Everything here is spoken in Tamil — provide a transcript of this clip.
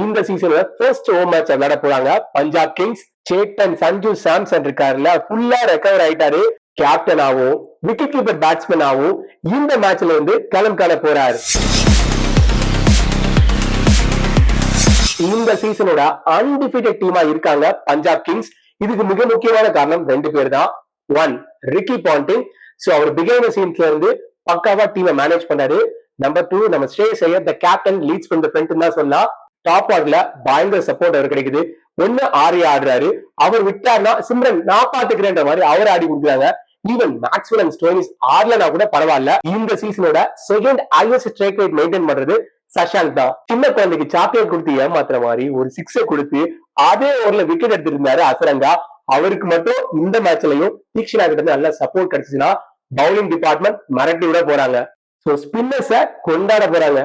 இந்த சீசன்ல ஃபர்ஸ்ட் ஹோம் மேட்ச் விளையாட போறாங்க பஞ்சாப் கிங்ஸ். சேட்டன் சஞ்சு சாம்சன் இருக்காருல்ல, ஃபுல்லா ரெக்கவர் ஆயிட்டாரு. கேப்டனாவும் விக்கெட் கீப்பர் பேட்ஸ்மேனாவும் இந்த மேட்ச்ல வந்து களம் காண போறாரு. இந்த சீசனோட அன்டிஃபீட்டட் டீமா இருக்காங்க பஞ்சாப் கிங்ஸ். இதுக்கு மிக முக்கியமான காரணம் 2 பேர் தான். 1 ரிக்கி பாண்டிங். சோ அவர் பிகைண்ட் சீன்ஸ்ல இருந்து பக்காவா டீமை மேனேஜ் பண்ணாரு. நம்பர் 2 நம்ம Shreyas Iyer, the captain, leads from the front தான் சொல்லலாம். டாப் ஆர்டர்ல பயங்கர சப்போர்ட் அவர் கிடைக்குது. ஒண்ணு ஆரியா ஆடுறாரு, அவர் விட்டாருன்னா சிம்ரன் நான் பாத்துக்கிறேன்ற மாதிரி அவர் ஆடி கொடுக்குறாங்க. ஈவன் மேக்ஸ்வெல் அண்ட் ஸ்டோனிஸ் ஆடலனா கூட பரவாயில்ல. இந்த சீசனோட second highest strike rate maintain பண்றது சஷாங்க் தான். சின்ன குழந்தைக்கு சாக்லேட் கொடுத்து ஏமாத்துற மாதிரி ஒரு 6 கொடுத்து அதே ஓவர்ல விக்கெட் எடுத்திருந்தாரு அசரங்கா. அவருக்கு மட்டும் இந்த மேட்ச்லயும் தீக்ஷனா கிட்ட இருந்து நல்ல சப்போர்ட் கிடைச்சுன்னா பவுலிங் டிபார்ட்மெண்ட் மிரட்டி விட போறாங்க. சோ ஸ்பின்னர்ஸ கொண்டாட போறாங்க.